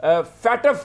FATF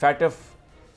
FATF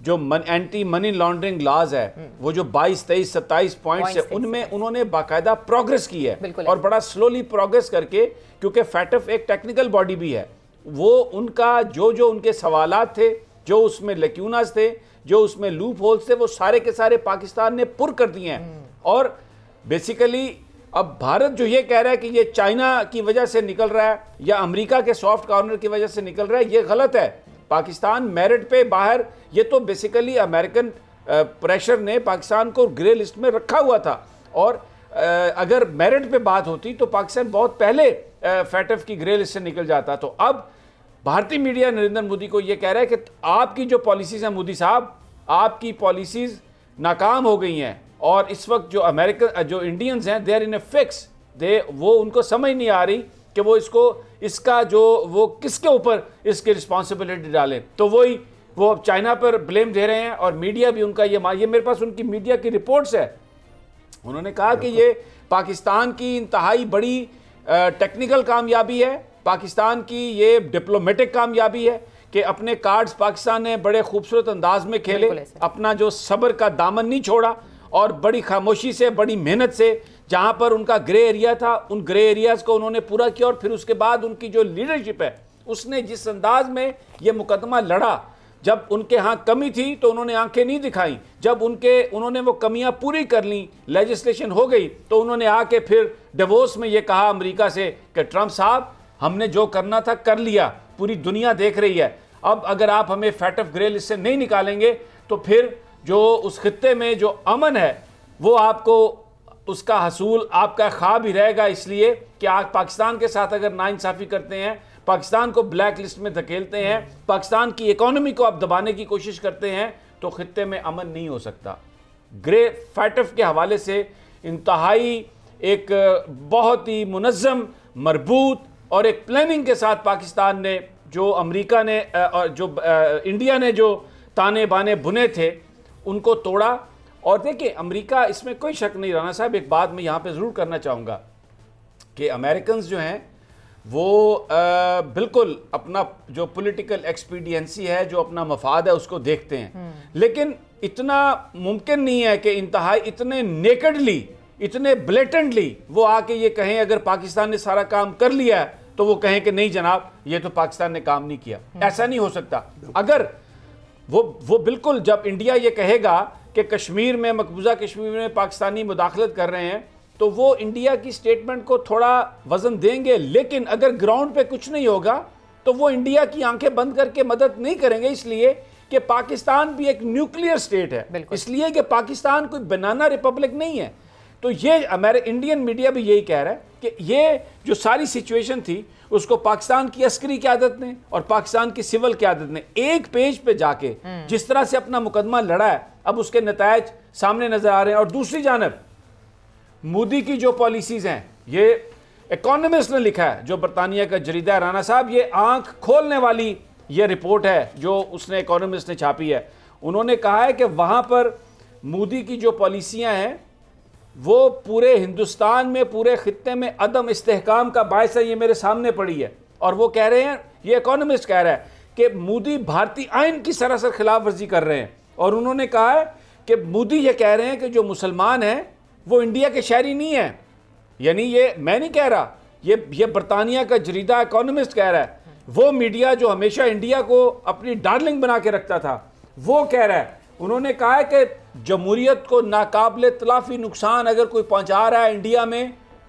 جو anti money laundering laws ہے وہ جو 22 23 27 پوائنٹس ہے ان میں انہوں نے باقاعدہ پروگرس کی ہے اور بڑا سلولی پروگرس کر کے, کیونکہ فیٹف ایک ٹیکنیکل باڈی بھی ہے, وہ ان کا جو ان کے سوالات تھے, جو اس میں لیکیوناز تھے, جو اس میں لوپ ہولز تھے, وہ سارے کے سارے پاکستان نے پر کر دیے ہیں. اور بیسیکلی اب بھارت جو یہ کہہ رہا ہے کہ یہ چائنا کی وجہ سے نکل رہا ہے یا امریکہ کے سافٹ کارنر کی وجہ سے نکل رہا ہے, یہ غلط ہے. پاکستان میرٹ پہ باہر, یہ تو بیسیکلی امریکن پریشر نے پاکستان کو گرے لسٹ میں رکھا ہوا تھا, اور اگر میرٹ پہ بات ہوتی تو پاکستان بہت پہلے فیٹف کی گرے لسٹ سے نکل جاتا. تو اب بھارتی میڈیا نریندر مودی کو یہ کہہ رہا ہے کہ آپ کی جو پالیسیز ہیں مودی صاحب, آپ کی پالیسیز ناکام ہو گئی ہیں, اور اس وقت جو امریکن جو انڈینز ہیں they are in a fix, وہ ان کو سمجھ نہیں آ رہی کہ وہ اس کا جو وہ کس کے اوپر اس کی رسپانسبلٹی ڈالیں. تو وہ چائنا پر بلیم دے رہے ہیں, اور میڈیا بھی ان کا یہ میرے پاس ان کی میڈیا کی رپورٹس ہے. انہوں نے کہا کہ یہ پاکستان کی انتہائی بڑی ٹیکنیکل کامیابی ہے, پاکستان کی یہ ڈپلومیٹک کامیابی ہے کہ اپنے کارڈز پاکستان نے بڑے خوبصورت انداز میں کھیلے, اپنا جو صبر کا دامن نہیں چھوڑا, اور بڑی خاموشی سے, بڑی محنت سے جہاں پر ان کا گرے ایریا تھا ان گرے ایریاز کو انہوں نے پورا کیا. اور پھر اس کے بعد ان کی جو لیڈرشپ ہے اس نے جس انداز میں یہ مقدمہ لڑا, جب ان کے ہاں کمی تھی تو انہوں نے آنکھیں نہیں دکھائیں, جب انہوں نے وہ کمیاں پوری کر لیں, لیجسلیشن ہو گئی, تو انہوں نے آ کے پھر ڈیووس میں یہ کہا امریکہ سے کہ ٹرمپ صاحب ہم نے جو کرنا تھا کر لیا, پوری دنیا دیکھ رہی ہے, اب اگر آپ ہمیں فیٹف گرے لسٹ سے نہیں نکالیں گے تو پھر جو اس خطے میں جو امن ہے وہ آپ کو اس کا حصول آپ کا خواب ہی رہے گا, اس لیے کہ آپ پاکستان کے ساتھ اگر ناانصافی کرتے ہیں, پاکستان کو بلیک لسٹ میں دھکیلتے ہیں, پاکستان کی اکانومی کو آپ دبانے کی کوشش کرتے ہیں, تو خطے میں امن نہیں ہو سکتا. گرے فیٹف کے حوالے سے انتہائی ایک بہت ہی منظم, مربوط اور ایک پلاننگ کے ساتھ پاکستان نے, جو امریکہ نے اور جو انڈیا نے جو تانے بانے بنے تھے ان کو توڑا. اور دیکھیں امریکہ, اس میں کوئی شک نہیں. رانا صاحب ایک بات میں یہاں پہ ضرور کرنا چاہوں گا کہ امریکنز جو ہیں وہ بالکل اپنا جو پولیٹیکل ایکسپیڈینسی ہے, جو اپنا مفاد ہے اس کو دیکھتے ہیں, لیکن اتنا ممکن نہیں ہے کہ انتہائی اتنے نیکڈلی, اتنے بلیٹنٹلی وہ آ کے یہ کہیں اگر پاکستان نے سارا کام کر لیا ہے تو وہ کہیں کہ نہیں جناب یہ تو پاکستان نے کام نہیں کیا. ایسا نہیں ہو سکتا. اگر وہ بالکل جب انڈیا یہ کہے گا کہ کشمیر میں, مقبوضہ کشمیر میں پاکستانی مداخلت کر رہے ہیں, تو وہ انڈیا کی سٹیٹمنٹ کو تھوڑا وزن دیں گے, لیکن اگر گراؤنڈ پہ کچھ نہیں ہوگا تو وہ انڈیا کی آنکھیں بند کر کے مدد نہیں کریں گے, اس لیے کہ پاکستان بھی ایک نیوکلیئر سٹیٹ ہے, اس لیے کہ پاکستان کوئی بنانا ریپبلک نہیں ہے. تو یہ انڈین میڈیا بھی یہی کہہ رہا ہے کہ یہ جو ساری سچویشن تھی اس کو پاکستان کی عسکری قیادت نے اور پاکستان کی سول قیادت نے ایک پیج پہ جا کے جس طرح سے اپنا مقدمہ لڑا ہے, اب اس کے نتائج سامنے نظر آ رہے ہیں. اور دوسری جانب مودی کی جو پالیسیز ہیں, یہ اکانومسٹ نے لکھا ہے, جو برطانیہ کا جریدہ ہے رانا صاحب, یہ آنکھ کھولنے والی یہ رپورٹ ہے جو اس نے اکانومسٹ نے چھاپی ہے. انہوں نے کہا ہے کہ وہاں پر مودی کی جو پالیسیاں ہیں وہ پورے ہندوستان میں, پورے خطے میں عدم استحکام کا باعث ہے. یہ میرے سامنے پڑی ہے, اور وہ کہہ رہے ہیں, یہ اکانومسٹ کہہ رہا ہے کہ مودی بھارتی آئین کی سراسر خلاف ورزی کر رہے ہیں. اور انہوں نے کہا ہے کہ مودی یہ کہہ رہے ہیں کہ جو مسلمان ہیں وہ انڈیا کے شہری نہیں ہیں. یعنی یہ میں نہیں کہہ رہا, یہ برطانیہ کا جریدہ اکانومسٹ کہہ رہا ہے. وہ میڈیا جو ہمیشہ انڈیا کو اپنی ڈارلنگ بنا کے رکھتا تھا وہ کہہ رہا ہے. انہوں نے کہا ہے کہ جمہوریت کو ناقابل تلافی نقصان اگر کوئی پہنچا رہا ہے انڈیا میں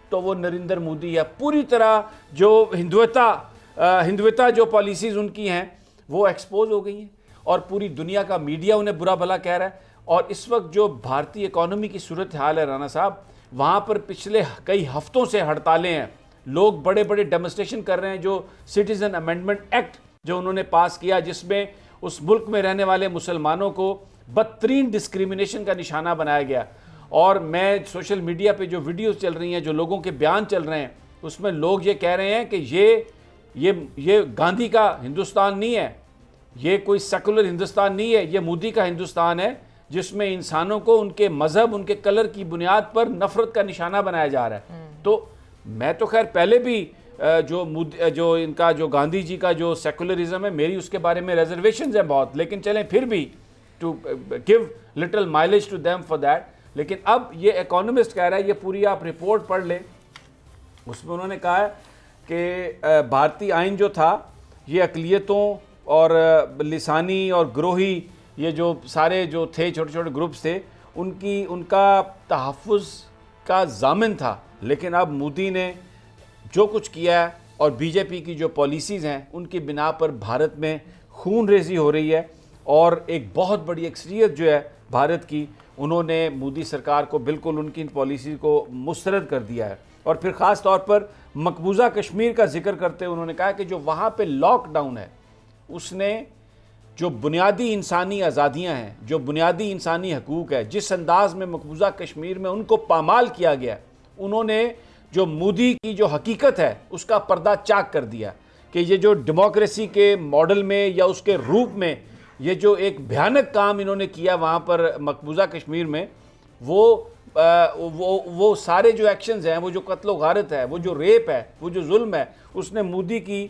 تو وہ نریندر مودی ہے. پوری طرح جو ہندوتا جو پالیسیز ان کی ہیں وہ ایکسپوز ہو گئی ہیں, اور پوری دنیا کا میڈیا انہیں برا بھلا کہہ رہا ہے. اور اس وقت جو بھارتی اکانومی کی صورتحال ہے رانا صاحب, وہاں پر پچھلے کئی ہفتوں سے ہڑتالیں ہیں, لوگ بڑے بڑے ڈیمونسٹریشن کر رہے ہیں. جو سٹیزن امینڈمنٹ ایکٹ جو انہوں نے پاس کیا, جس میں اس ملک میں رہنے والے مسلمانوں کو بدترین ڈسکریمنیشن کا نشانہ بنایا گیا. اور میں سوشل میڈیا پہ جو ویڈیوز چل رہی ہیں, جو لوگوں کے بیان چل رہے ہیں, اس میں لوگ یہ کہہ رہے ہیں کہ یہ گاندھی کا ہندوستان نہیں ہے, یہ کوئی سیکولر ہندوستان نہیں ہے, یہ مودی کا ہندوستان ہے جس میں انسانوں کو ان کے مذہب, ان کے کلر کی بنیاد پر نفرت کا نشانہ بنایا جا رہا ہے. تو میں تو خیر پہلے بھی جو ان کا جو گاندھی جی کا جو سیکولرزم ہے, میری اس کے بارے میں ریزرویشنز ہیں بہت, لیکن چلیں پھر بھی to give little mileage to them for that. لیکن اب یہ اکانومسٹ کہہ رہا ہے, یہ پوری آپ رپورٹ پڑھ لیں, اس میں انہوں نے کہا ہے کہ بھارتی آئین جو تھا یہ اقلیتوں اور لسانی اور گروہی یہ جو سارے جو تھے چھوٹے چھوٹے گروپس تھے ان کا تحفظ کا ضامن تھا. لیکن اب مودی نے جو کچھ کیا ہے اور بی جے پی کی جو پالیسیز ہیں ان کی بنا پر بھارت میں خون ریزی ہو رہی ہے, اور ایک بہت بڑی اکثریت جو ہے بھارت کی, انہوں نے مودی سرکار کو بالکل ان کی پالیسی کو مسترد کر دیا ہے. اور پھر خاص طور پر مقبوضہ کشمیر کا ذکر کرتے انہوں نے کہا کہ جو وہاں پہ لاک ڈاؤن ہے اس نے جو بنیادی انسانی آزادیاں ہیں, جو بنیادی انسانی حقوق ہے, جس انداز میں مقبوضہ کشمیر میں ان کو پامال کیا گیا, انہوں نے جو مودی کی جو حقیقت ہے اس کا پردہ چاک کر دیا کہ یہ جو ڈیموکریسی کے ماڈل میں یا اس کے روپ میں یہ جو ایک بھیانک کام انہوں نے کیا وہاں پر مقبوضہ کشمیر میں, وہ سارے جو ایکشنز ہیں, وہ جو قتل و غارت ہے, وہ جو ریپ ہے, وہ جو ظلم ہے, اس نے مودی کی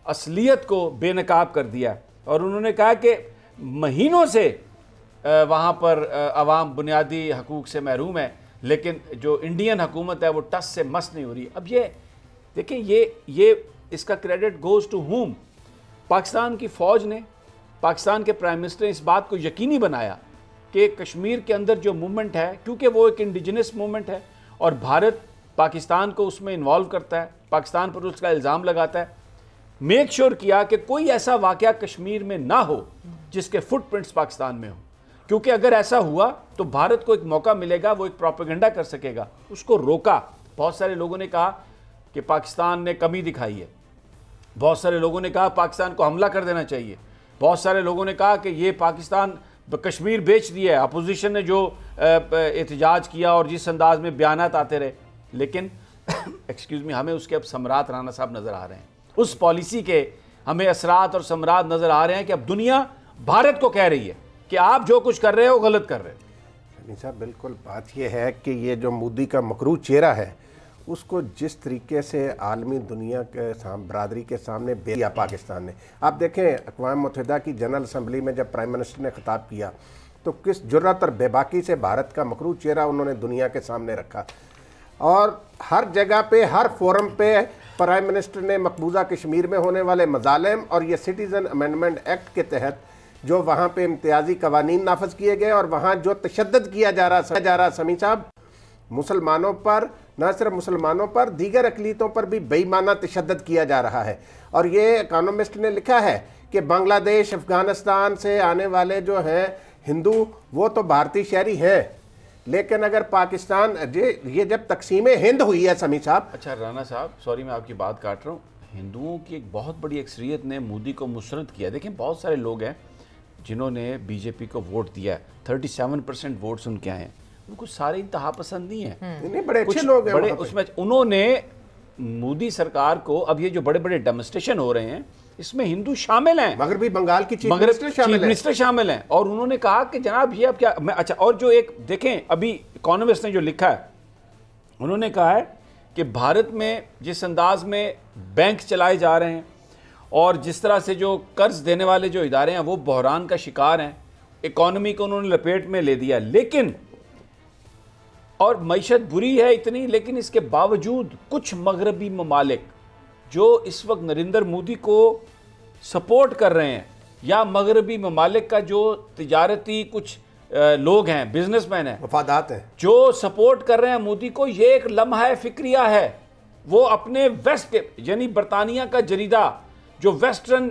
اصلیت کو بے نقاب کر دیا. اور انہوں نے کہا کہ مہینوں سے وہاں پر عوام بنیادی حقوق سے محروم ہے, لیکن جو انڈین حکومت ہے وہ ٹس سے مس نہیں ہو رہی. اب یہ دیکھیں, یہ اس کا credit goes to home. Pakistan کی فوج نے, پاکستان کے پرائم منسٹر نے اس بات کو یقینی بنایا کہ کشمیر کے اندر جو موومنٹ ہے, کیونکہ وہ ایک انڈیجنس موومنٹ ہے اور بھارت پاکستان کو اس میں انوالو کرتا ہے, پاکستان پر اس کا الزام لگاتا ہے, میک شور کیا کہ کوئی ایسا واقعہ کشمیر میں نہ ہو جس کے فٹ پرنٹس پاکستان میں ہوں, کیونکہ اگر ایسا ہوا تو بھارت کو ایک موقع ملے گا, وہ ایک پروپیگنڈا کر سکے گا. اس کو روکا. بہت سارے لوگوں نے کہا کہ پاکستان نے کمی دکھائی ہے, بہت سارے لوگوں نے کہا پاکستان کو حملہ کر دینا چاہیے, بہت سارے لوگوں نے کہا کہ یہ پاکستان کشمیر بیچ دیا ہے, اپوزیشن نے جو احتجاج کیا اور جس انداز میں بیانات آتے رہے. لیکن ایکسکیوز می, ہمیں اس کے اب ثمرات رانا صاحب نظر آ رہے ہیں, اس پالیسی کے ہمیں اثرات اور ثمرات نظر آ رہے ہیں کہ اب دنیا بھارت کو کہہ رہی ہے کہ آپ جو کچھ کر رہے ہو غلط کر رہے ہیں. صاحب بالکل بات یہ ہے کہ یہ جو مودی کا مکروہ چہرہ ہے اس کو جس طریقے سے عالمی دنیا کے برادری کے سامنے بے دیا پاکستان نے. آپ دیکھیں اقوام متحدہ کی جنرل اسمبلی میں جب پرائم منسٹر نے خطاب کیا تو کس جرات اور بے باکی سے بھارت کا مکروہ چہرہ انہوں نے دنیا کے سامنے رکھا, اور ہر جگہ پہ ہر فورم پہ پرائم منسٹر نے مقبوضہ کشمیر میں ہونے والے مظالم اور یہ سٹیزن امینڈمنٹ ایکٹ کے تحت جو وہاں پہ امتیازی قوانین نافذ کیے گئے اور وہاں جو تشدد کیا جا رہا سمیع صاحب, مسلمانوں پر, نہ صرف مسلمانوں پر, دیگر اقلیتوں پر بھی بے ایمانہ تشدد کیا جا رہا ہے. اور یہ اکانومسٹ نے لکھا ہے کہ بنگلہ دیش, افغانستان سے آنے والے جو ہیں ہندو وہ تو بھارتی شہری ہیں, لیکن اگر پاکستان یہ جب تقسیم ہند ہوئی ہے سمیع صاحب. اچھا رانا صاحب, سوری میں آپ کی بات کاٹ رہا ہوں, ہندوؤں کی ایک بہت بڑی اکثریت نے مودی کو مسرد کیا. دیکھیں بہت سارے لوگ ہیں جنہوں نے بی جے پی کو ووٹ دیا ہے, 37% ووٹس ان کے آئے ہیں, ان کو سارے انتہا پسند نہیں ہیں, بڑے اچھے لوگ ہیں اس میں انہوں نے مودی سرکار کو, اب یہ جو بڑے بڑے ڈیمونسٹریشن ہو رہے ہیں اس میں ہندو شامل ہیں, مغربی بنگال کی چیف منسٹر شامل ہیں, اور انہوں نے کہا کہ جناب یہ اب کیا. اچھا, اور جو ایک دیکھیں ابھی اکانومسٹ نے جو لکھا ہے, انہوں نے کہا ہے کہ بھارت میں جس انداز میں بینک چلائے جا رہے ہیں اور جس طرح سے جو قرض دینے والے جو ادارے ہیں وہ بحران کا شکار ہیں, اکانومی کو انہوں نے لپیٹ میں لے دیا, لیکن اور معیشت بری ہے اتنی, لیکن اس کے باوجود کچھ مغربی ممالک جو اس وقت نریندر مودی کو سپورٹ کر رہے ہیں, یا مغربی ممالک کا جو تجارتی کچھ لوگ ہیں, بزنس مین ہیں, مفادات ہیں, جو سپورٹ کر رہے ہیں مودی کو, یہ ایک لمحہ فکریہ ہے. وہ اپنے ویسٹ یعنی برطانیہ کا جریدہ جو ویسٹرن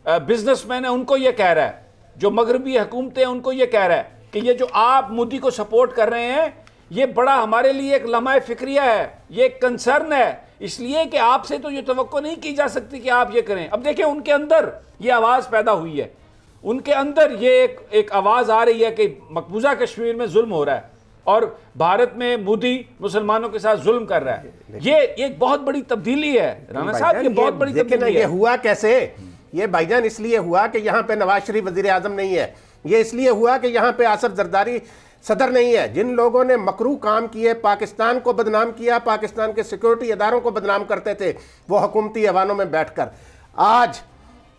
بزنس مین ہیں ان کو یہ کہہ رہا ہے, جو مغربی حکومتیں ان کو یہ کہہ رہا ہے کہ یہ جو آپ مودی کو سپورٹ کر رہے ہیں یہ بڑا ہمارے لیے ایک لمحہ فکریہ ہے, یہ ایک کنسرن ہے, اس لیے کہ آپ سے تو یہ توقع نہیں کی جا سکتی کہ آپ یہ کریں. اب دیکھیں ان کے اندر یہ آواز پیدا ہوئی ہے, ان کے اندر یہ ایک آواز آ رہی ہے کہ مقبوضہ کشمیر میں ظلم ہو رہا ہے اور بھارت میں مودی مسلمانوں کے ساتھ ظلم کر رہا ہے. یہ ایک بہت بڑی تبدیلی ہے رانا صاحب, یہ بہت بڑی تبدیلی ہے. یہ ہوا کیسے؟ یہ بھائی جان اس لیے ہوا کہ یہاں پہ نواز شریف وزیر اعظم نہیں ہے, یہ اس لیے ہوا کہ یہاں پہ آصف زرداری صدر نہیں ہے. جن لوگوں نے مکروہ کام کیے, پاکستان کو بدنام کیا, پاکستان کے سیکورٹی اداروں کو بدنام کرتے تھے, وہ حکومتی ایوانوں میں بیٹھ کر آج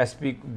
SP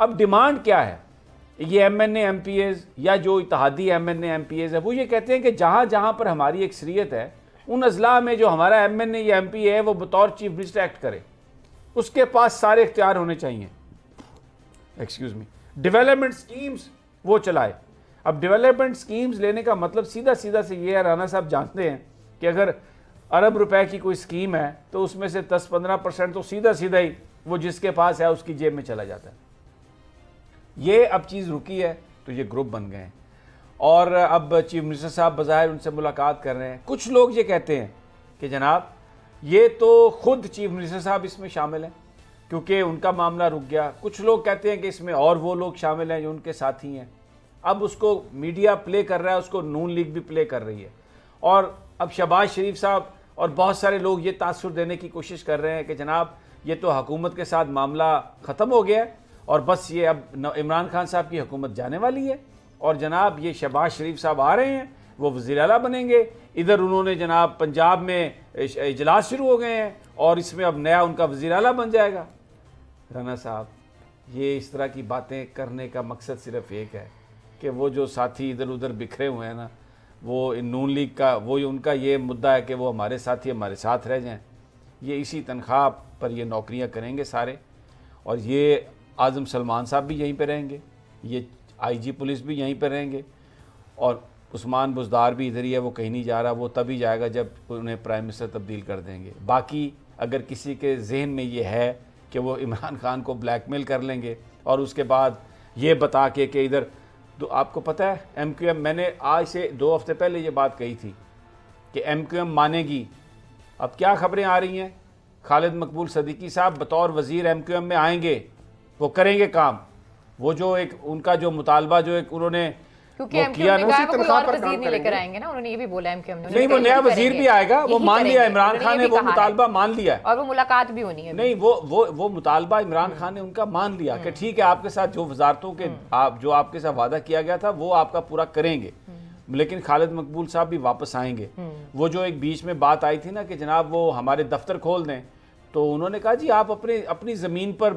اب ڈیمانڈ کیا ہے؟ یہ M N A M P As یا جو اتحادی M N A M P As ہے وہ یہ کہتے ہیں کہ جہاں جہاں پر ہماری اکثریت ہے ان اضلاع میں جو ہمارا ایم این اے یا ایم پی اے ہے وہ بطور چیف منسٹر ایکٹ کرے، اس کے پاس سارے اختیار ہونے چاہیے، ایکسکیوز می، ڈیولپمنٹ سکیمز وہ چلائے۔ اب ڈیولپمنٹ سکیمز لینے کا مطلب سیدھا سیدھا سے یہ ہے، رانا صاحب جانتے ہیں کہ اگر ارب روپے کی کوئی سکیم ہے تو اس میں سے 10-15% تو سیدھا سیدھا ہی وہ جس کے پاس ہے اس کی جیب میں چلا جاتا ہے۔ یہ اب چیز رکی ہے تو یہ گروپ بن گئے ہیں، اور اب چیف منسٹر صاحب بظاہر ان سے ملاقات کر رہے ہیں۔ کچھ لوگ یہ کہتے ہیں کہ جناب یہ تو خود چیف منسٹر صاحب اس میں شامل ہیں کیونکہ ان کا معاملہ رک گیا، کچھ لوگ کہتے ہیں کہ اس میں اور وہ لوگ شامل ہیں جو ان کے ساتھی ہیں۔ اب اس کو میڈیا پلے کر رہا ہے، اس کو نون لیگ بھی پلے کر رہی ہے، اور اب شہباز شریف صاحب اور بہت سارے لوگ یہ تاثر دینے کی کوشش کر رہے ہیں کہ جناب یہ تو حکومت کے ساتھ معاملہ ختم ہو گیا ہے اور بس یہ اب عمران خان صاحب کی حکومت جانے والی ہے، اور جناب یہ شہباز شریف صاحب آ رہے ہیں، وہ وزیر اعلیٰ بنیں گے۔ ادھر انہوں نے جناب پنجاب میں اجلاس شروع ہو گئے ہیں اور اس میں اب نیا ان کا وزیر اعلیٰ بن جائے گا۔ رانا صاحب یہ اس طرح کی باتیں کرنے کا مقصد صرف ایک ہے کہ وہ جو ساتھی ادھر ادھر بکھرے ہوئے ہیں نا، وہ نون لیگ کا وہ ان کا یہ مدعا ہے کہ وہ ہمارے ساتھی ہمارے ساتھ رہ جائیں، یہ اسی تنخواہ پر یہ نوکریاں کریں گے سارے، اور یہ اعظم سلمان صاحب بھی یہیں پہ رہیں گے، یہ آئی جی پولیس بھی یہیں پہ رہیں گے، اور عثمان بزدار بھی ادھر ہی ہے، وہ کہیں نہیں جا رہا، وہ تبھی جائے گا جب انہیں پرائم منسٹر تبدیل کر دیں گے۔ باقی اگر کسی کے ذہن میں یہ ہے کہ وہ عمران خان کو بلیک میل کر لیں گے اور اس کے بعد یہ بتا کے کہ ادھر تو آپ کو پتہ ہے ایم کیو ایم، میں نے آج سے 2 ہفتے پہلے یہ بات کہی تھی کہ ایم کیو ایم مانے گی۔ اب کیا خبریں آ رہی ہیں؟ خالد مقبول صدیقی صاحب بطور وزیر ایم کیو ایم میں آئیں گے، وہ کریں گے کام، وہ جو ایک ان کا جو مطالبہ جو ایک انہوں نے کیونکہ ایم کیو ایم نے کہا کوئی اور وزیر نہیں لے کر آئیں گے نا، انہوں نے یہ بھی بولا ایم کیو ایم نے نہیں، وہ نیا وزیر بھی آئے گا، وہ مان لیا، عمران خان نے وہ مطالبہ مان لیا ہے، اور وہ ملاقات بھی ہونی ہے۔ نہیں وہ مطالبہ عمران خان نے ان کا مان لیا کہ ٹھیک ہے آپ کے ساتھ جو وزارتوں کے جو آپ کے ساتھ وعدہ کیا گیا تھا وہ آپ کا پورا کریں گے، لیکن خالد مقبول صاحب بھی واپس آئیں گے۔ وہ جو ایک بیچ میں بات آئی تھی نا کہ جناب وہ ہمارے دفتر کھول دیں، تو انہوں نے کہا جی آپ اپنی زمین پر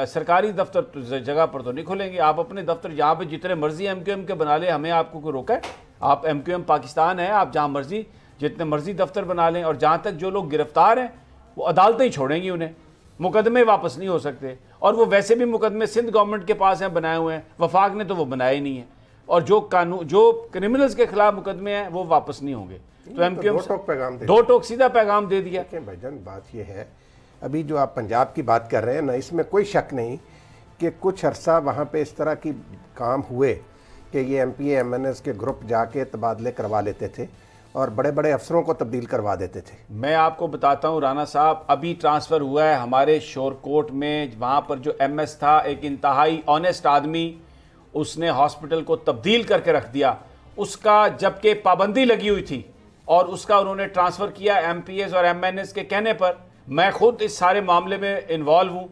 سرکاری دفتر جگہ پر تو نہیں کھولیں گے، آپ اپنے دفتر جہاں پہ جتنے مرضی ایم کیو ایم کے بنا لیں، ہمیں آپ کو کوئی روکا ہے؟ آپ ایم کیو ایم پاکستان ہے، آپ جہاں مرضی جتنے مرضی دفتر بنا لیں، اور جہاں تک جو لوگ گرفتار ہیں وہ عدالتیں ہی چھوڑیں گی انہیں، مقدمے واپس نہیں ہو سکتے، اور وہ ویسے بھی مقدمے سندھ گورنمنٹ کے پاس ہیں بنائے ہوئے ہیں، وفاق نے تو وہ بنائے ہی نہیں ہیں، اور جو کرمنلز کے خلاف مقدمے ہیں وہ واپس نہیں ہوں گے۔ تو ایم کیو ایم دو ٹوک سیدھا پیغام دے دیا۔ بھائی جان بات یہ ہے، ابھی جو آپ پنجاب کی بات کر رہے ہیں نا، اس میں کوئی شک نہیں کہ کچھ عرصہ وہاں پہ اس طرح کی کام ہوئے کہ یہ M P A M N S کے گروپ جا کے تبادلے کروا لیتے تھے اور بڑے بڑے افسروں کو تبدیل کروا دیتے تھے۔ میں آپ کو بتاتا ہوں رانا صاحب، ابھی ٹرانسفر ہوا ہے ہمارے شور کوٹ میں، وہاں پر جو ایم ایس تھا ایک انتہائی آنیسٹ آدمی، اس نے ہاسپٹل کو تبدیل کر کے رکھ دیا، اس کا جبکہ پابندی لگی ہوئی تھی، اور اس کا انہوں نے ٹرانسفر کیا ایم پی ایز اور ایم این ایس کے کہنے پر۔ میں خود اس سارے معاملے میں انوالو ہوں،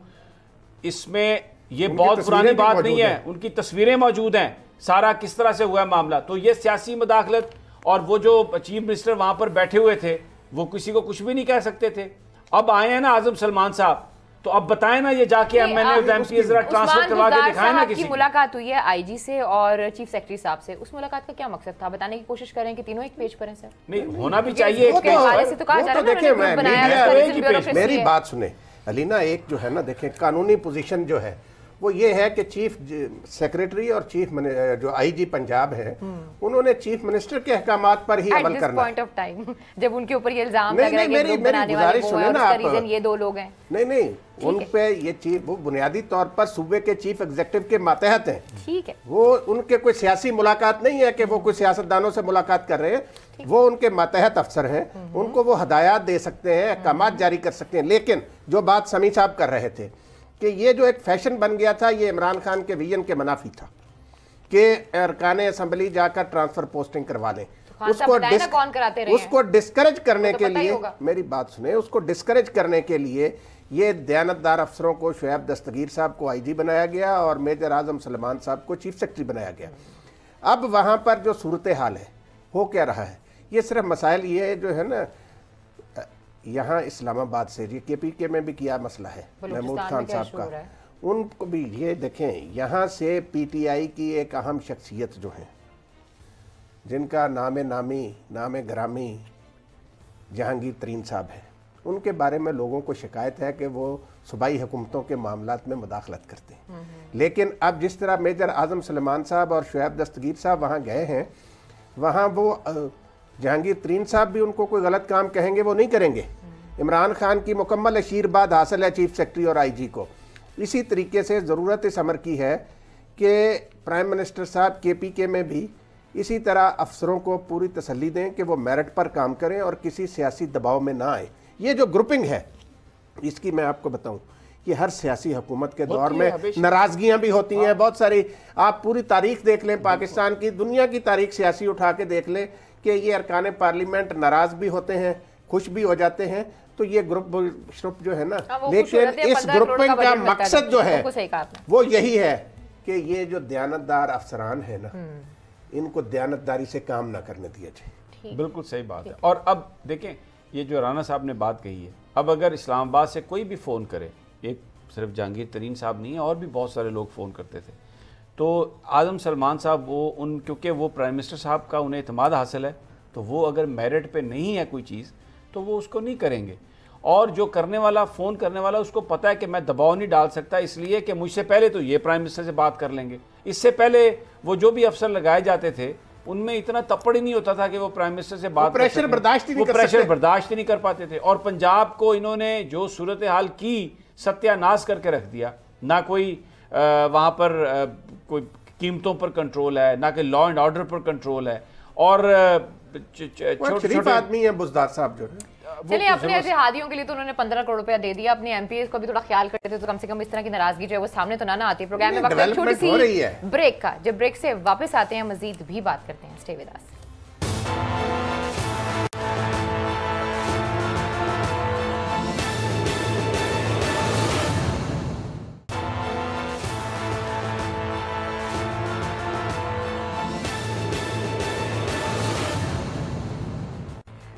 اس میں یہ بہت پرانی بات نہیں ہے، ان کی تصویریں موجود ہیں، سارا کس طرح سے ہوا ہے معاملہ۔ تو یہ سیاسی مداخلت، اور وہ جو چیف منسٹر وہاں پر بیٹھے ہوئے تھے وہ کسی کو کچھ بھی نہیں کہہ سکتے تھے۔ اب آئے ہیں نا اعظم سلمان صاحب، تو اب بتائیں نا یہ جا کے M N A M P ذرا ٹرانسفر کروا کے دکھائیں نا کسی کی۔ ملاقات ہوئی ہے آئی جی سے اور چیف سیکرٹری صاحب سے، اس ملاقات کا کیا مقصد تھا؟ بتانے کی کوشش کریں کہ تینوں ایک پیج پر ہیں سر۔ نہیں ہونا بھی چاہیے، میری بات سنیں علینا، ایک جو ہے نا دیکھیں قانونی پوزیشن جو ہے وہ یہ ہے کہ چیف سیکریٹری اور چیف جو آئی جی پنجاب ہے انہوں نے چیف منسٹر کے احکامات پر ہی عمل کرنا ہے۔ جب ان کے اوپر یہ الزام لگ رہا ہے کہ گروپ بنانے والے وہ ہیں، اس کا ریزن یہ دو لوگ ہیں۔ نہیں ان پہ یہ چیف وہ بنیادی طور پر صوبے کے چیف ایگزیکٹو کے ماتحت ہیں، ٹھیک ہے، وہ ان کے کوئی سیاسی ملاقات نہیں ہے کہ وہ کوئی سیاستدانوں سے ملاقات کر رہے ہیں، وہ ان کے ماتحت افسر ہیں، ان کو وہ ہدایات دے سکتے ہیں، احکامات جاری کر سکتے ہیں۔ لیکن جو بات سمیع صاحب کر رہے تھے کہ یہ جو ایک فیشن بن گیا تھا، یہ عمران خان کے ویژن کے منافی تھا کہ ارکان اسمبلی جا کر ٹرانسفر پوسٹنگ کروا لیں۔ اس کو ڈسکریج کرنے کے لیے، میری بات سنیں، اس کو ڈسکریج کرنے کے لیے یہ دیانتدار افسروں کو شعیب دستگیر صاحب کو آئی جی بنایا گیا اور میجر اعظم سلمان صاحب کو چیف سیکرٹری بنایا گیا۔ اب وہاں پر جو صورتحال ہے ہو کیا رہا ہے، یہ صرف مسائل یہ جو ہے نا، یہاں اسلام آباد سے کے پی کے میں بھی کیا مسئلہ ہے محمود خان صاحب کا، ان کو بھی یہ دیکھیں، یہاں سے پی ٹی آئی کی ایک اہم شخصیت جو ہیں، جن کا نام نامی نام گرامی جہانگیر ترین صاحب ہیں، ان کے بارے میں لوگوں کو شکایت ہے کہ وہ صوبائی حکومتوں کے معاملات میں مداخلت کرتے ہیں. لیکن اب جس طرح میجر اعظم سلیمان صاحب اور شعیب دستگیر صاحب وہاں گئے ہیں، وہاں وہ جہانگیر ترین صاحب بھی ان کو کوئی غلط کام کہیں گے وہ نہیں کریں گے. عمران خان کی مکمل اشیرباد حاصل ہے چیف سیکرٹری اور آئی جی کو. اسی طریقے سے ضرورت اس امر کی ہے کہ پرائم منسٹر صاحب کے پی کے میں بھی اسی طرح افسروں کو پوری تسلی دیں کہ وہ میرٹ پر کام کریں اور کسی سیاسی دباؤ میں نہ آئیں. یہ جو گروپنگ ہے اس کی میں آپ کو بتاؤں کہ ہر سیاسی حکومت کے دور میں ناراضگیاں بھی ہوتی ہیں بہت ساری. آپ پوری تاریخ دیکھ لیں، پاکستان کی، دنیا کی تاریخ سیاسی اٹھا کے دیکھ لیں کہ یہ ارکان پارلیمنٹ ناراض بھی ہوتے ہیں، خوش بھی ہو جاتے ہیں. تو یہ گروپ شروپ جو ہے نا، لیکن اس گروپنگ کا مقصد جو ہے وہ یہی ہے کہ یہ جو دیانتدار افسران ہیں نا، ان کو دیانتداری سے کام نہ کرنے دیا جائے. بالکل صحیح بات ہے. اور اب دیکھیں یہ جو رانا صاحب نے بات کہی ہے، اب اگر اسلام آباد سے کوئی بھی فون کرے، ایک صرف جہانگیر ترین صاحب نہیں ہے، اور بھی بہت سارے لوگ فون کرتے تھے، تو اعظم سلمان صاحب کیونکہ وہ پرائم منسٹر صاحب کا انہیں اعتماد حاصل ہے، تو وہ اگر میرٹ پہ نہیں ہے کوئی چیز تو وہ اس کو نہیں کریں گے. اور جو کرنے والا، فون کرنے والا، اس کو پتہ ہے کہ میں دباؤ نہیں ڈال سکتا، اس لیے کہ مجھ سے پہلے تو یہ پرائم منسٹر سے بات کر لیں گے. اس سے پہلے وہ جو بھی افسر لگائے جاتے تھے ان میں اتنا تپڑ ہی نہیں ہوتا تھا کہ وہ پرائم منسٹر سے بات پریشر برداشت ہی نہیں کر پاتے تھے. اور پنجاب کو انہوں نے جو صورتحال کی ستیہ ناز کر کے رکھ دیا. نہ کوئی وہاں پر کوئی قیمتوں پر کنٹرول ہے، نہ کہ law and order per control ہے. اور شریف آدمی ہیں بزدار صاحب جو ہے. چلیے اپنے اتحادیوں کے لیے تو انہوں نے 15 کروڑ روپیہ دے دیا، اپنے ایم پی ایس کو بھی تھوڑا خیال کرتے تھے تو کم سے کم اس طرح کی ناراضگی جو ہے وہ سامنے تو نہ آتی. پروگرام میں وقت ایک چھوٹی سی بریک کا، جب بریک سے واپس آتے ہیں مزید بھی بات کرتے ہیں. Stay with us.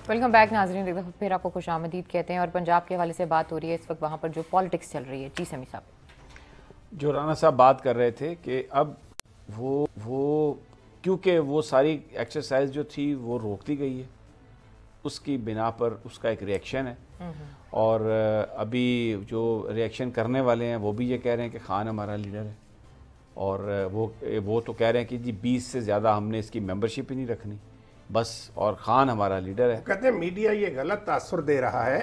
Welcome back ناظرین، ایک دفعہ پھر آپ کو خوش آمدید کہتے ہیں. اور پنجاب کے حوالے سے بات ہو رہی ہے اس وقت وہاں پر جو پالیٹکس چل رہی ہے. جی سمیع صاحب. جو رانا صاحب بات کر رہے تھے کہ اب وہ کیونکہ وہ ساری ایکسرسائز جو تھی وہ روک دی گئی ہے، اس کی بنا پر اس کا ایک ریئیکشن ہے. اور ابھی جو ریئیکشن کرنے والے ہیں وہ بھی یہ کہہ رہے ہیں کہ خان ہمارا لیڈر ہے، اور وہ تو کہہ رہے ہیں کہ جی 20 سے زیادہ ہم نے اس کی ممبرشپ ہی نہیں رکھنی بس، اور خان ہمارا لیڈر ہے. کہتے ہیں میڈیا یہ غلط تاثر دے رہا ہے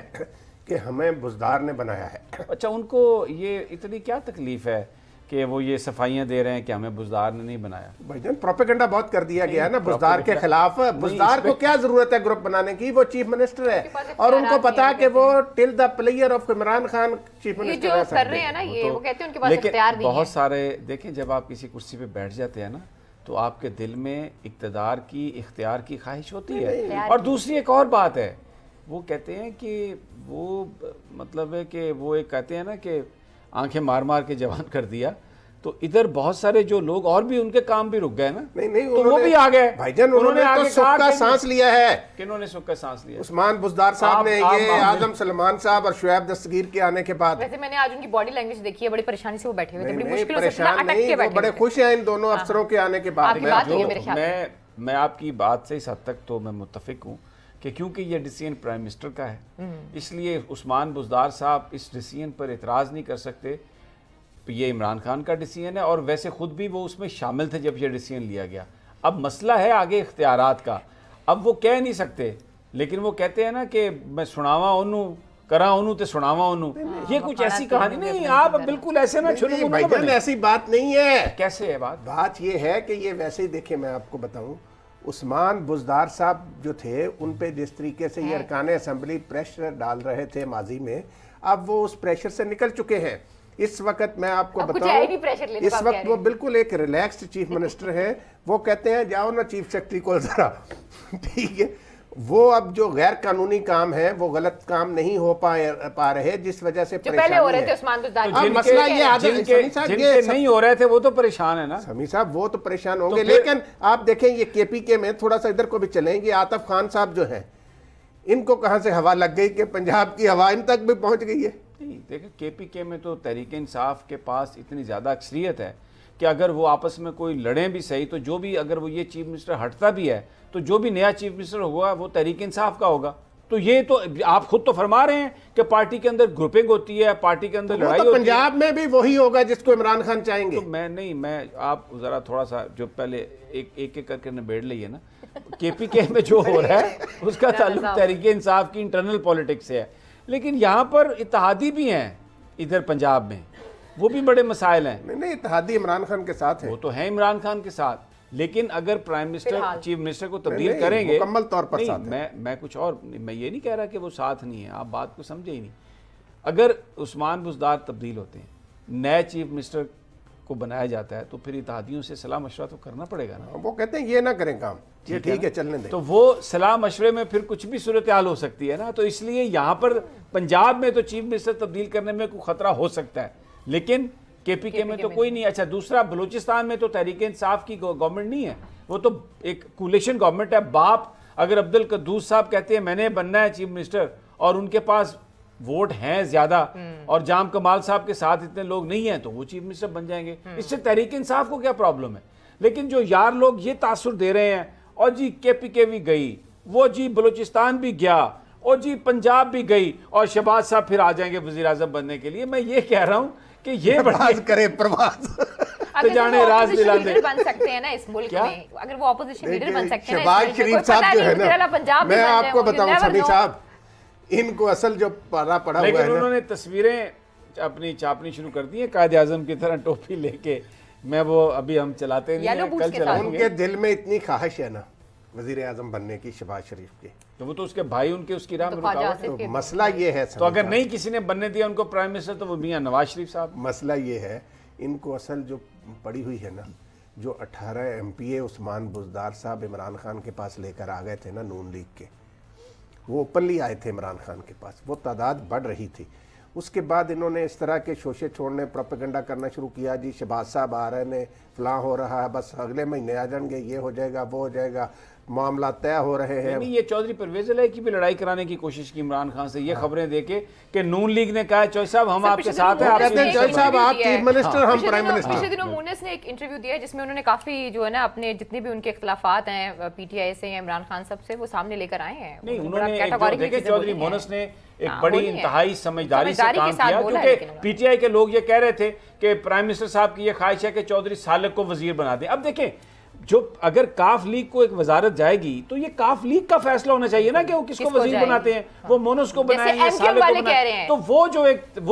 کہ ہمیں بزدار نے بنایا ہے. اچھا، ان کو یہ اتنی کیا تکلیف ہے کہ وہ یہ صفائیاں دے رہے ہیں کہ ہمیں بزدار نے نہیں بنایا؟ بھائی جان پروپیگنڈا بہت کر دیا گیا ہے نا بزدار کے خلاف. بزدار کو کیا ضرورت ہے گروپ بنانے کی؟ وہ چیف منسٹر ہے اور ان کو پتا کہ وہ ٹل دا player of Imran Khan chief minister ہے. کر رہے ہیں نا یہ، وہ کہتے ہیں ان کے پاس اختیار نہیں ہے. بہت سارے دیکھیں، جب آپ کسی کرسی پہ بیٹھ جاتے ہیں نا تو آپ کے دل میں اقتدار کی، اختیار کی خواہش ہوتی ہے. اور دوسری ایک اور بات ہے، وہ کہتے ہیں کہ وہ مطلب ہے کہ وہ ایک کہتے ہیں نا کہ آنکھیں مار مار کے جوان کر دیا. تو ادھر بہت سارے جو لوگ اور بھی ان کے کام بھی رک گئے نا. نہیں تو وہ بھی آ گئے. بھائی جان انہوں نے تو سکھ کا سانس لیا ہے. کنہوں نے سکھ کا سانس لیا؟ عثمان بزدار صاحب نے، یہ اعظم سلمان صاحب اور شعیب دستگیر کے آنے کے بعد. ویسے میں نے آج ان کی باڈی لینگویج دیکھی ہے، بڑی پریشانی سے وہ بیٹھے ہوئے تھے، بڑی مشکل سے پریشان نہیں، وہ بڑے خوش ہیں ان دونوں افسروں کے آنے کے بعد. میں آپ کی بات سے اس حد تک تو میں متفق ہوں کہ کیونکہ یہ ڈیسیژن پرائم منسٹر کا ہے، اس لیے عثمان بزدار صاحب اس ڈیسیژن پر اعتراض نہیں کر سکتے. یہ عمران خان کا ڈیسیژن ہے اور ویسے خود بھی وہ اس میں شامل تھے جب یہ ڈیسیژن لیا گیا. اب مسئلہ ہے آگے اختیارات کا. اب وہ کہہ نہیں سکتے، لیکن وہ کہتے ہیں نا کہ میں سناواں انہوں کراں انہوں تے سناواں انہوں. یہ کچھ ایسی کہانی نہیں، آپ بالکل ایسے نہ چھلو. بھائی جان ایسی بات نہیں ہے. کیسے ہے بات؟ بات یہ ہے کہ یہ ویسے ہی دیکھیں، میں آپ کو بتاؤں، عثمان بزدار صاحب جو تھے ان پہ جس طریقے سے یہ ارکان اسمبلی پریشر ڈال رہے تھے ماضی میں، اب وہ اس پریشر سے نکل چکے ہیں. اس وقت میں آپ کو بتاؤں، اس وقت وہ بالکل ایک ریلیکسڈ چیف منسٹر ہے. وہ کہتے ہیں جاؤ نا چیف سیکرٹری کو ذرا، ٹھیک ہے. وہ اب جو غیر قانونی کام ہے وہ غلط کام نہیں ہو پا رہے، جس وجہ سے پہلے ہو رہے تھے عثمان بزدار. مسئلہ یہ جن کے نہیں ہو رہے تھے وہ تو پریشان ہے نا سمیع صاحب، وہ تو پریشان ہوں گے. لیکن آپ دیکھیں یہ کے پی کے میں تھوڑا سا ادھر کو بھی چلیں گے. آطف خان صاحب جو ہیں، ان کو کہاں سے ہوا لگ گئی کہ پنجاب کی ہوا ان تک بھی پہنچ گئی ہے. نہیں دیکھیں KPK میں تو تحریک انصاف کے پاس اتنی زیادہ اکثریت ہے کہ اگر وہ آپس میں کوئی لڑیں بھی صحیح تو جو بھی اگر وہ یہ چیف منسٹر ہٹتا بھی ہے تو جو بھی نیا چیف منسٹر ہوگا وہ تحریک انصاف کا ہوگا. تو یہ تو آپ خود تو فرما رہے ہیں کہ پارٹی کے اندر گروپنگ ہوتی ہے, پارٹی کے اندر لڑائی ہوتی ہے. پنجاب میں بھی وہی ہوگا جس کو عمران خان چاہیں گے. تو میں آپ ذرا تھوڑا سا جو پہلے ایک کر کے نبیڑ لئیے نا, KPK میں جو ہو رہا ہے اس کا تعلق تحریک انصاف کی انٹرنل پولیٹکس سے ہے, لیکن یہاں پر اتحادی بھی ہیں ادھر پنجاب میں, وہ بھی بڑے مسائل ہیں. نہیں اتحادی عمران خان کے ساتھ ہیں, وہ تو ہیں عمران خان کے ساتھ, لیکن اگر پرائم منسٹر چیف منسٹر کو تبدیل کریں گے مکمل طور پر ساتھ ہیں. میں کچھ اور, میں یہ نہیں کہہ رہا کہ وہ ساتھ نہیں ہے, آپ بات کو سمجھے ہی نہیں. اگر عثمان بزدار تبدیل ہوتے ہیں, نئے چیف منسٹر کو بنایا جاتا ہے, تو پھر اتحادیوں سے صلاح مشورہ تو کرنا پڑے گا نا. وہ کہتے ہیں یہ نہ کریں کام, یہ ٹھیک ہے چلنے دیں. تو وہ صلاح مشورے میں پھر کچھ بھی صورتحال ہو سکتی ہے نا. تو اس لیے یہاں پر پنجاب میں تو چیف منسٹر تبدیل کرنے میں کوئی خطرہ ہو سکتا ہے, لیکن KPK میں تو کوئی نہیں. اچھا دوسرا, بلوچستان میں تو تحریک انصاف کی گورنمنٹ نہیں ہے, وہ تو ایک کولیشن گورنمنٹ ہے. باپ اگر عبد القدوس صاحب کہتے ہیں میں نے بننا ہے چیف منسٹر اور ان کے پاس ووٹ ہیں زیادہ اور جام کمال صاحب کے ساتھ اتنے لوگ نہیں ہیں, تو وہ چیف منسٹر بن جائیں گے. اس سے تحریک انصاف کو کیا پرابلم ہے؟ لیکن جو یار لوگ یہ تاثر دے رہے ہیں, اور جی KPK بھی گئی, وہ جی بلوچستان بھی گیا, اور جی پنجاب بھی گئی, اور شہباز صاحب پھر آ جائیں گے وزیر اعظم بننے کے لیے. میں یہ کہہ رہا ہوں کہ یہ پرواز کرے پرواز تو جانے راز دلا دے. بن سکتے ہیں نا اس ملک میں, اگر وہ اپوزیشن لیڈر بن سکتے ہیں. شہباز شریف صاحب جو ہے نا, میں آپ کو بتاؤں سمی صاحب, ان کو اصل جو پڑا ہوا ہے, لیکن انہوں نے تصویریں اپنی چاپنی شروع کر دی ہیں قائد اعظم کی طرح ٹوپی لے کے. میں وہ ابھی ہم چلاتے نہیں ہیں, کل چلائیں گے. ان کے دل میں اتنی خواہش ہے نا وزیر اعظم بننے کی شہباز شریف کی, تو وہ تو اس کے بھائی ان کے اس کی راہ میں رکاوٹ ہے. مسئلہ یہ ہے, تو اگر نہیں کسی نے بننے دیا ان کو پرائم منسٹر, تو وہ میاں نواز شریف صاحب. مسئلہ یہ ہے ان کو اصل جو پڑی ہوئی ہے نا, جو 18 MPA عثمان بزدار صاحب عمران خان کے پاس لے کر آ گئے تھے نا نون لیگ کے, وہ اوپنلی آئے تھے عمران خان کے پاس, وہ تعداد بڑھ رہی تھی. اس کے بعد انہوں نے اس طرح کے شوشے چھوڑنے, پروپیگنڈا کرنا شروع کیا, جی شہباز صاحب آ رہے ہیں, فلاں ہو رہا ہے, بس اگلے مہینے آ جائیں گے, یہ ہو جائے گا, وہ ہو جائے گا, معاملات طے ہو رہے ہیں. نہیں, یہ چودھری پرویز الہی کی بھی لڑائی کرانے کی کوشش کی عمران خان سے, یہ خبریں دے کے کہ نون لیگ نے کہا چوہدری صاحب ہم آپ کے ساتھ ہیں, چوہدری صاحب آپ چیف منسٹر, ہم پرائم منسٹر. پچھلے دنوں مونس نے ایک انٹرویو دیا جس میں انہوں نے کافی جو ہے نا اپنے جتنے بھی ان کے اختلافات ہیں PTI سے یا عمران خان صاحب سے, وہ سامنے لے کر آئے ہیں. نہیں, انہوں نے دیکھیں چودھری مونس نے ایک بڑی انتہائی سمجھداری سے کام کیا, کیونکہ PTI کے لوگ یہ کہہ رہے تھے کہ پرائم منسٹر صاحب کی یہ خواہش ہے کہ چودھری سالک کو وزیر بنا دیں. اب دیکھیں, جو اگر کاف لیگ کو ایک وزارت جائے گی تو یہ کاف لیگ کا فیصلہ ہونا چاہیے نا کہ وہ کس کو وزیر بناتے ہیں. وہ مونس کو بنائیں یا سالک کو بنائیں. تو وہ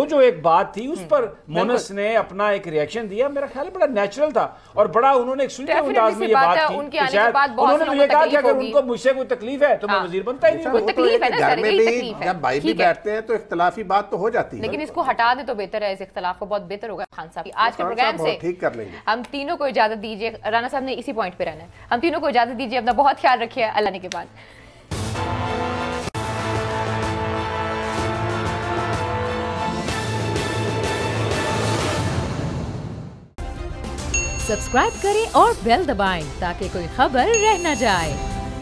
جو ایک بات تھی اس پر مونس نے اپنا ایک ریاکشن دیا, میرا خیال ہے بڑا نیچرل تھا, اور بڑا انہوں نے ایک سنتے انداز میں یہ بات کی. شاید انہوں نے مجھے کہا کہ اگر ان کو مجھ سے کوئی تکلیف ہے تو میں وزیر بنتا ہی نہیں. گھر میں بھی جب بھائی بھی بیٹھتے ہیں تو اختلافی بات تو ہو جاتی ہے, لیکن اس کو ہٹا دیں تو بہتر ہے, اس اختلاف کو بہت بہتر ہوگا. خان صاحب آج کے پروگرام سے ٹھیک کر لیں گے. ہم تینوں کو اجازت دیجیے, رانا صاحب نے اسی پوائنٹ پہ رہنا ہے, ہم تینوں کو اجازت دیجیے, اپنا بہت خیال رکھیے, اللہ نے کے بعد. سبسکرائب کریں اور بیل دبائیں تاکہ کوئی خبر رہ نہ جائے.